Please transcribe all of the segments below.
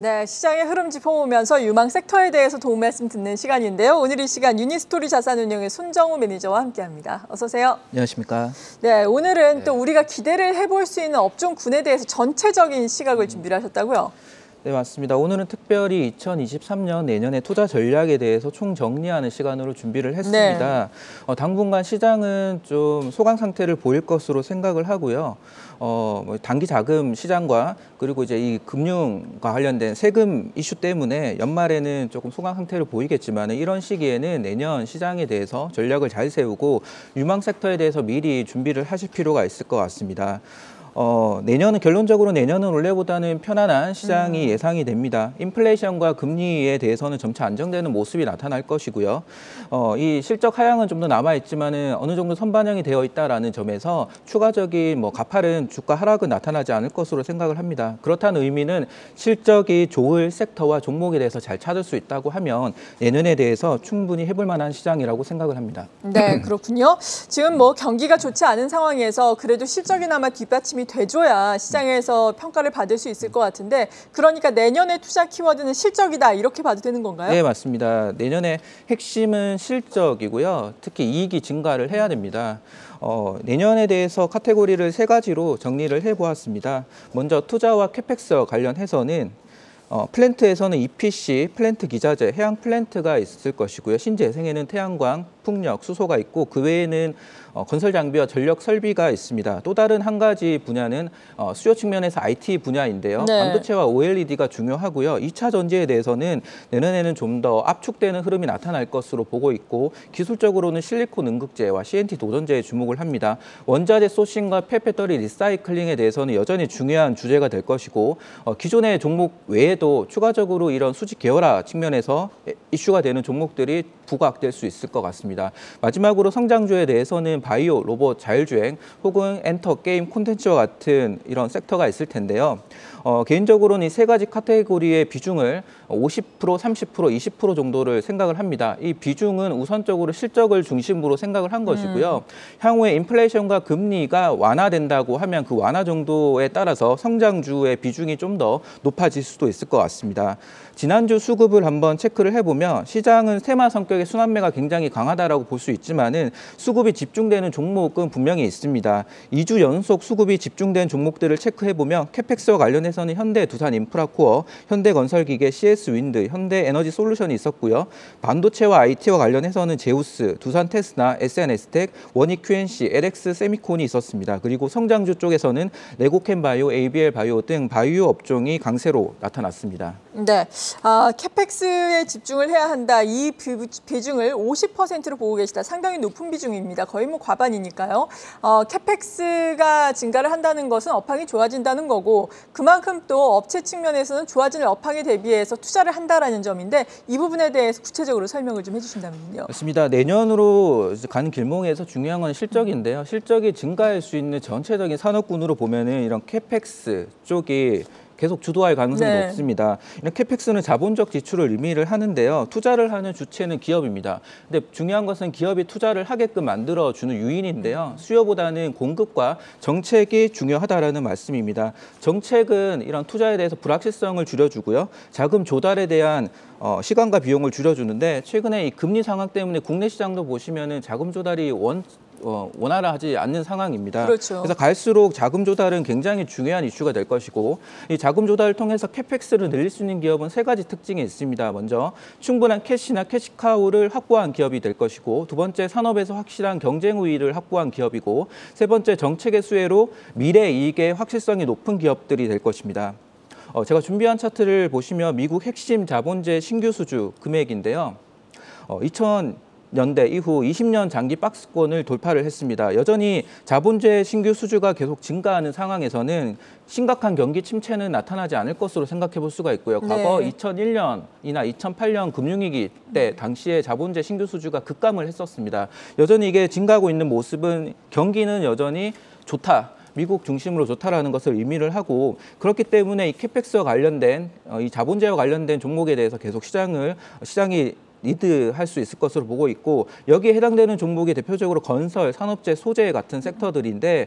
네, 시장의 흐름 짚어보면서 유망 섹터에 대해서 도움 말씀 듣는 시간인데요. 오늘 이 시간 유니스토리 자산운용의 손정우 매니저와 함께합니다. 어서 오세요. 안녕하십니까. 네, 오늘은 또 우리가 기대를 해볼 수 있는 업종군에 대해서 전체적인 시각을 준비를 하셨다고요? 네, 맞습니다. 오늘은 특별히 2023년 내년의 투자 전략에 대해서 총정리하는 시간으로 준비를 했습니다. 당분간 시장은 좀 소강 상태를 보일 것으로 생각을 하고요. 단기 자금 시장과 그리고 이제 이 금융과 관련된 세금 이슈 때문에 연말에는 조금 소강 상태를 보이겠지만 이런 시기에는 내년 시장에 대해서 전략을 잘 세우고 유망 섹터에 대해서 미리 준비를 하실 필요가 있을 것 같습니다. 결론적으로 내년은 올해보다는 편안한 시장이 예상이 됩니다. 인플레이션과 금리에 대해서는 점차 안정되는 모습이 나타날 것이고요. 이 실적 하향은 좀 더 남아있지만은 어느 정도 선반영이 되어 있다라는 점에서 추가적인 가파른 주가 하락은 나타나지 않을 것으로 생각을 합니다. 그렇다는 의미는 실적이 좋을 섹터와 종목에 대해서 잘 찾을 수 있다고 하면 내년에 대해서 충분히 해볼 만한 시장이라고 생각을 합니다. 네, 그렇군요. 지금 경기가 좋지 않은 상황에서 그래도 실적이나마 뒷받침이 돼줘야 시장에서 평가를 받을 수 있을 것 같은데, 그러니까 내년의 투자 키워드는 실적이다, 이렇게 봐도 되는 건가요? 네, 맞습니다. 내년의 핵심은 실적이고요. 특히 이익이 증가를 해야 됩니다. 내년에 대해서 카테고리를 세 가지로 정리를 해보았습니다. 먼저 투자와 캐펙스와 관련해서는 플랜트에서는 EPC, 플랜트 기자재, 해양 플랜트가 있을 것이고요. 신재생에는 태양광, 풍력, 수소가 있고 그 외에는 건설 장비와 전력 설비가 있습니다. 또 다른 한 가지 분야는 수요 측면에서 IT 분야인데요. 네. 반도체와 OLED가 중요하고요. 2차 전지에 대해서는 내년에는 좀 더 압축되는 흐름이 나타날 것으로 보고 있고 기술적으로는 실리콘 응급제와 CNT 도전제에 주목을 합니다. 원자재 소싱과 폐배터리 리사이클링에 대해서는 여전히 중요한 주제가 될 것이고 기존의 종목 외에도 추가적으로 이런 수직 계열화 측면에서 이슈가 되는 종목들이 부각될 수 있을 것 같습니다. 마지막으로 성장주에 대해서는 바이오, 로봇, 자율주행 혹은 엔터, 게임, 콘텐츠와 같은 이런 섹터가 있을 텐데요. 개인적으로는 이 세 가지 카테고리의 비중을 50%, 30%, 20% 정도를 생각을 합니다. 이 비중은 우선적으로 실적을 중심으로 생각을 한 것이고요. 향후에 인플레이션과 금리가 완화된다고 하면 그 완화 정도에 따라서 성장주의 비중이 좀 더 높아질 수도 있을 것 같습니다. 지난주 수급을 한번 체크를 해보면 시장은 테마 성격의 순환매가 굉장히 강하다라고 볼 수 있지만은 수급이 집중되는 종목은 분명히 있습니다. 2주 연속 수급이 집중된 종목들을 체크해보면 캐펙스와 관련해서는 현대 두산 인프라코어, 현대건설기계, CS윈드, 현대에너지솔루션이 있었고요. 반도체와 IT와 관련해서는 제우스, 두산 테스나, SNS텍, 원익 QNC, LX 세미콘이 있었습니다. 그리고 성장주 쪽에서는 레고캠바이오, ABL바이오 등 바이오 업종이 강세로 나타났습니다. 네, 캐펙스에 집중을 해야 한다. 이 비중을 50%로 보고 계시다. 상당히 높은 비중입니다. 거의 과반이니까요. 캐펙스가 증가를 한다는 것은 업황이 좋아진다는 거고, 그만큼 또 업체 측면에서는 좋아지는 업황에 대비해서 투자를 한다라는 점인데, 이 부분에 대해서 구체적으로 설명을 좀 해주신다면요. 맞습니다. 내년으로 가는 길목에서 중요한 건 실적인데요. 실적이 증가할 수 있는 전체적인 산업군으로 보면은 이런 캐펙스 쪽이 계속 주도할 가능성이 높습니다. 이런 캐펙스는 자본적 지출을 의미를 하는데요. 투자를 하는 주체는 기업입니다. 근데 중요한 것은 기업이 투자를 하게끔 만들어주는 요인인데요. 수요보다는 공급과 정책이 중요하다라는 말씀입니다. 정책은 이런 투자에 대해서 불확실성을 줄여주고요. 자금 조달에 대한 시간과 비용을 줄여주는데, 최근에 이 금리 상황 때문에 국내 시장도 보시면은 자금 조달이 원활하지 않는 상황입니다. 그렇죠. 그래서 갈수록 자금 조달은 굉장히 중요한 이슈가 될 것이고, 이 자금 조달을 통해서 캐펙스를 늘릴 수 있는 기업은 세 가지 특징이 있습니다. 먼저 충분한 캐시나 캐시카우를 확보한 기업이 될 것이고, 두 번째 산업에서 확실한 경쟁 우위를 확보한 기업이고, 세 번째 정책의 수혜로 미래 이익의 확실성이 높은 기업들이 될 것입니다. 제가 준비한 차트를 보시면 미국 핵심 자본재 신규 수주 금액인데요. 2000년대 이후 20년 장기 박스권을 돌파를 했습니다. 여전히 자본재 신규 수주가 계속 증가하는 상황에서는 심각한 경기 침체는 나타나지 않을 것으로 생각해 볼 수가 있고요. 과거 2001년이나 2008년 금융위기 때 당시에 자본재 신규 수주가 급감을 했었습니다. 여전히 이게 증가하고 있는 모습은 경기는 여전히 좋다. 미국 중심으로 좋다라는 것을 의미를 하고, 그렇기 때문에 이 캐펙스와 관련된 이 자본재와 관련된 종목에 대해서 계속 시장이 리드할 수 있을 것으로 보고 있고, 여기에 해당되는 종목이 대표적으로 건설, 산업재, 소재 같은 섹터들인데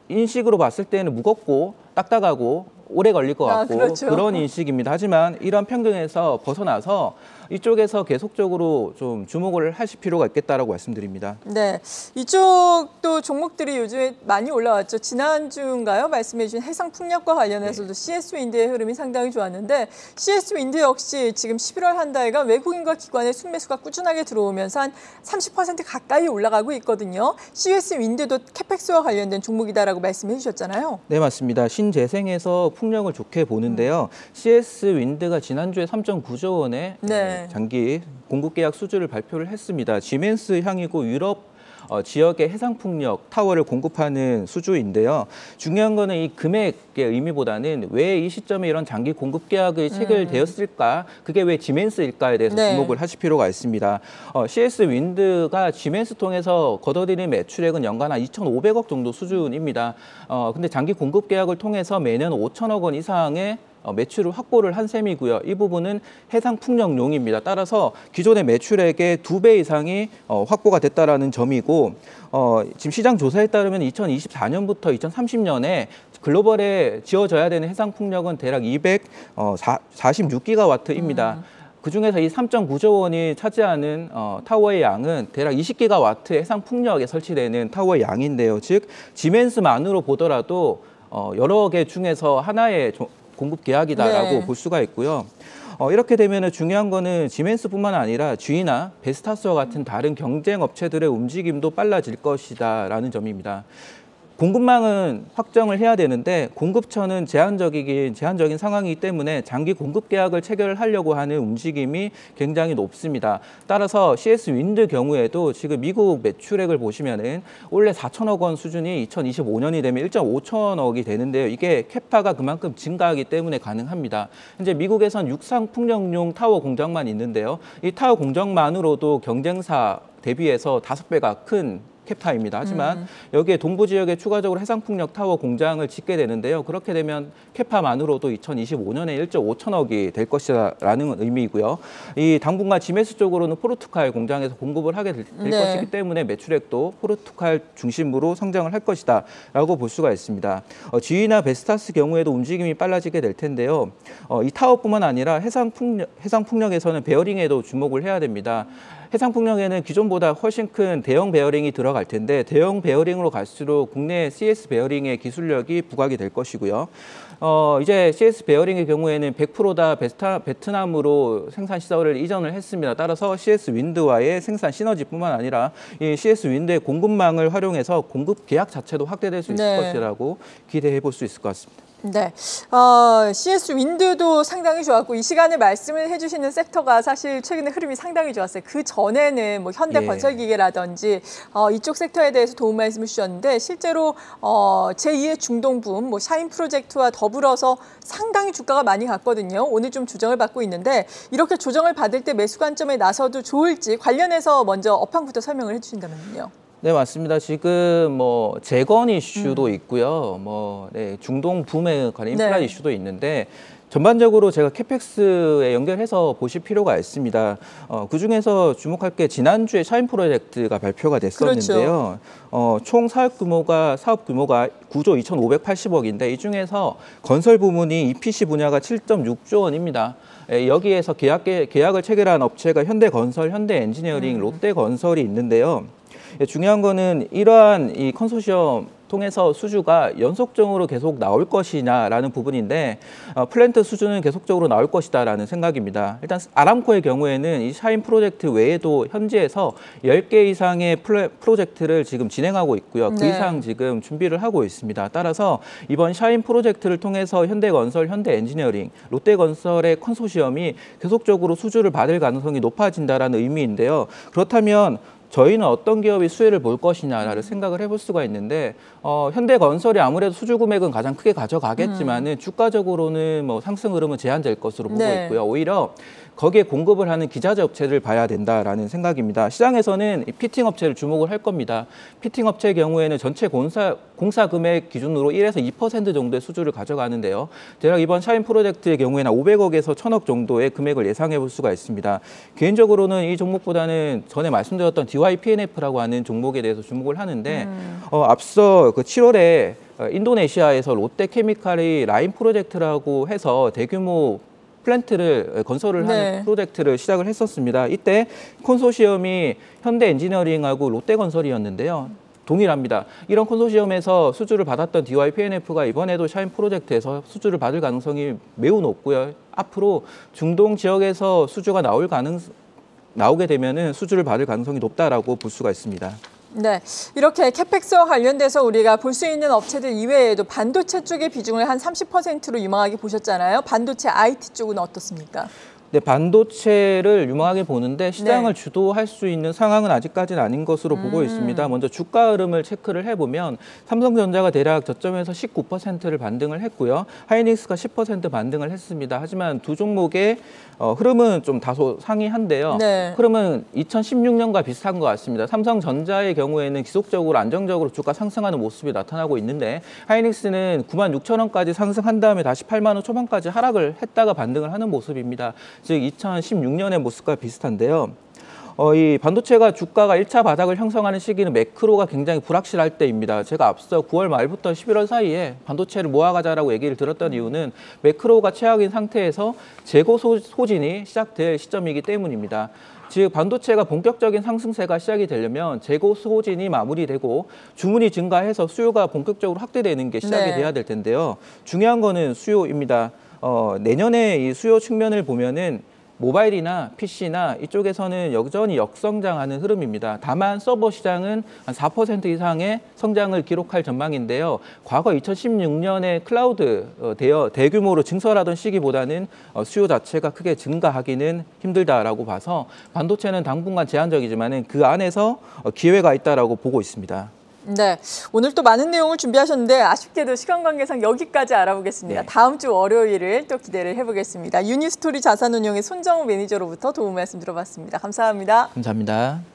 인식으로 봤을 때는 무겁고 딱딱하고 오래 걸릴 것 같고 그렇죠. 그런 인식입니다. 하지만 이런 편견에서 벗어나서 이쪽에서 계속적으로 좀 주목을 하실 필요가 있겠다라고 말씀드립니다. 네, 이쪽도 종목들이 요즘에 많이 올라왔죠. 지난주인가요? 말씀해 주신 해상풍력과 관련해서도 CS 윈드의 흐름이 상당히 좋았는데 CS 윈드 역시 지금 11월 한 달간 외국인과 기관의 순매수가 꾸준하게 들어오면서 한 30% 가까이 올라가고 있거든요. CS 윈드도 캐펙스와 관련된 종목이다라고 말씀해 주셨잖아요. 네, 맞습니다. 신재생에서 풍력을 좋게 보는데요. CS 윈드가 지난주에 3.9조 원의 네. 장기 공급 계약 수주를 발표를 했습니다. 지멘스 향이고 유럽 지역의 해상풍력 타워를 공급하는 수주인데요. 중요한 거는 이 금액의 의미보다는 왜 이 시점에 이런 장기 공급 계약이 체결되었을까? 그게 왜 지멘스일까에 대해서 네. 주목을 하실 필요가 있습니다. CS 윈드가 지멘스 통해서 거둬들이는 매출액은 연간 한 2,500억 정도 수준입니다. 근데 장기 공급 계약을 통해서 매년 5천억 원 이상의 매출을 확보를 한 셈이고요. 이 부분은 해상 풍력용입니다. 따라서 기존의 매출액의 2배 이상이 확보가 됐다라는 점이고 지금 시장 조사에 따르면 2024년부터 2030년에 글로벌에 지어져야 되는 해상 풍력은 대략 246기가와트입니다. 그중에서 이 3.9조 원이 차지하는 타워의 양은 대략 20기가와트 해상 풍력에 설치되는 타워의 양인데요. 즉 지멘스만으로 보더라도 여러 개 중에서 하나의 공급 계약이다라고 네. 볼 수가 있고요. 이렇게 되면 중요한 거는 지멘스뿐만 아니라 G나 베스타스와 같은 다른 경쟁 업체들의 움직임도 빨라질 것이다라는 점입니다. 공급망은 확정을 해야 되는데 공급처는 제한적인 상황이기 때문에 장기 공급 계약을 체결하려고 하는 움직임이 굉장히 높습니다. 따라서 CS 윈드 경우에도 지금 미국 매출액을 보시면은 원래 4천억 원 수준이 2025년이 되면 1.5천억이 되는데요. 이게 캐파가 그만큼 증가하기 때문에 가능합니다. 현재 미국에선 육상 풍력용 타워 공장만 있는데요. 이 타워 공장만으로도 경쟁사 대비해서 5배가 큰 캡타입니다. 하지만 여기에 동부 지역에 추가적으로 해상풍력 타워 공장을 짓게 되는데요. 그렇게 되면 캐파만으로도 2025년에 1.5천억이 될 것이라는 의미이고요. 이 당분간 지메스 쪽으로는 포르투갈 공장에서 공급을 하게 될 네. 것이기 때문에 매출액도 포르투갈 중심으로 성장을 할 것이다라고 볼 수가 있습니다. G나 베스타스 경우에도 움직임이 빨라지게 될 텐데요. 이 타워뿐만 아니라 해상풍력에서는 베어링에도 주목을 해야 됩니다. 해상풍력에는 기존보다 훨씬 큰 대형 베어링이 들어갈 텐데 대형 베어링으로 갈수록 국내 CS 베어링의 기술력이 부각이 될 것이고요. 이제 CS 베어링의 경우에는 100%다 베트남으로 생산 시설을 이전을 했습니다. 따라서 CS 윈드와의 생산 시너지뿐만 아니라 이 CS 윈드의 공급망을 활용해서 공급 계약 자체도 확대될 수 있을 네. 것이라고 기대해 볼 수 있을 것 같습니다. 네, CS 윈드도 상당히 좋았고 이 시간에 말씀을 해주시는 섹터가 사실 최근에 흐름이 상당히 좋았어요. 그 전에는 뭐 현대건설기계라든지 이쪽 섹터에 대해서 도움 말씀을 주셨는데 실제로 제2의 중동붐, 뭐 샤인 프로젝트와 더불어서 상당히 주가가 많이 갔거든요. 오늘 좀 조정을 받고 있는데 이렇게 조정을 받을 때 매수 관점에 나서도 좋을지 관련해서 먼저 업황부터 설명을 해주신다면요. 네, 맞습니다. 지금 뭐 재건 이슈도 있고요. 중동 붐에 관한 인프라 네. 이슈도 있는데 전반적으로 제가 캐펙스에 연결해서 보실 필요가 있습니다. 그중에서 주목할 게 지난주에 샤인 프로젝트가 발표가 됐었는데요. 그렇죠. 총 사업 규모가 9조 2,580억인데 이 중에서 건설 부문이 EPC 분야가 7.6조 원입니다. 여기에서 계약을 체결한 업체가 현대건설, 현대엔지니어링, 롯데건설이 있는데요. 중요한 거는 이러한 이 컨소시엄 통해서 수주가 연속적으로 계속 나올 것이냐라는 부분인데 플랜트 수주는 계속적으로 나올 것이다라는 생각입니다. 일단 아람코의 경우에는 이 샤인 프로젝트 외에도 현지에서 10개 이상의 프로젝트를 지금 진행하고 있고요. 그 네. 이상 지금 준비를 하고 있습니다. 따라서 이번 샤인 프로젝트를 통해서 현대건설, 현대엔지니어링, 롯데건설의 컨소시엄이 계속적으로 수주를 받을 가능성이 높아진다는 의미인데요. 그렇다면 저희는 어떤 기업이 수혜를 볼 것이냐를 생각을 해볼 수가 있는데 현대건설이 아무래도 수주 금액은 가장 크게 가져가겠지만은 주가적으로는 뭐 상승 흐름은 제한될 것으로 보고 네. 있고요. 오히려 거기에 공급을 하는 기자재 업체를 봐야 된다라는 생각입니다. 시장에서는 이 피팅 업체를 주목을 할 겁니다. 피팅 업체의 경우에는 전체 공사 금액 기준으로 1에서 2% 정도의 수주를 가져가는데요. 대략 이번 샤인 프로젝트의 경우에는 500억에서 1,000억 정도의 금액을 예상해 볼 수가 있습니다. 개인적으로는 이 종목보다는 전에 말씀드렸던 DYPNF라고 하는 종목에 대해서 주목을 하는데 앞서 그 7월에 인도네시아에서 롯데케미칼이 라인 프로젝트라고 해서 대규모 플랜트를 건설을 네. 하는 프로젝트를 시작을 했었습니다. 이때 콘소시엄이 현대엔지니어링하고 롯데건설이었는데요. 동일합니다. 이런 콘소시엄에서 수주를 받았던 DYPNF가 이번에도 샤인 프로젝트에서 수주를 받을 가능성이 매우 높고요. 앞으로 중동 지역에서 수주가 나오게 되면은 수주를 받을 가능성이 높다라고 볼 수가 있습니다. 네, 이렇게 캐펙스와 관련돼서 우리가 볼 수 있는 업체들 이외에도 반도체 쪽의 비중을 한 30%로 유망하게 보셨잖아요. 반도체 IT 쪽은 어떻습니까? 네, 반도체를 유망하게 보는데 시장을 네. 주도할 수 있는 상황은 아직까지는 아닌 것으로 보고 있습니다. 먼저 주가 흐름을 체크를 해보면 삼성전자가 대략 저점에서 19%를 반등을 했고요. 하이닉스가 10% 반등을 했습니다. 하지만 두 종목의 흐름은 좀 다소 상이한데요. 네. 흐름은 2016년과 비슷한 것 같습니다. 삼성전자의 경우에는 지속적으로 안정적으로 주가 상승하는 모습이 나타나고 있는데 하이닉스는 96,000원까지 상승한 다음에 다시 8만 원 초반까지 하락을 했다가 반등을 하는 모습입니다. 즉 2016년의 모습과 비슷한데요. 이 반도체가 주가가 1차 바닥을 형성하는 시기는 매크로가 굉장히 불확실할 때입니다. 제가 앞서 9월 말부터 11월 사이에 반도체를 모아가자라고 얘기를 들었던 이유는 매크로가 최악인 상태에서 재고 소진이 시작될 시점이기 때문입니다. 즉 반도체가 본격적인 상승세가 시작이 되려면 재고 소진이 마무리되고 주문이 증가해서 수요가 본격적으로 확대되는 게 시작이 네. 돼야 될 텐데요. 중요한 거는 수요입니다. 내년에 이 수요 측면을 보면은 모바일이나 PC나 이쪽에서는 여전히 역성장하는 흐름입니다. 다만 서버 시장은 한 4% 이상의 성장을 기록할 전망인데요. 과거 2016년에 클라우드 대규모로 증설하던 시기보다는 수요 자체가 크게 증가하기는 힘들다라고 봐서 반도체는 당분간 제한적이지만은 그 안에서 기회가 있다라고 보고 있습니다. 네, 오늘 또 많은 내용을 준비하셨는데 아쉽게도 시간 관계상 여기까지 알아보겠습니다. 네. 다음 주 월요일을 또 기대를 해보겠습니다. 유니스토리 자산운용의 손정우 매니저로부터 도움 말씀 들어봤습니다. 감사합니다. 감사합니다.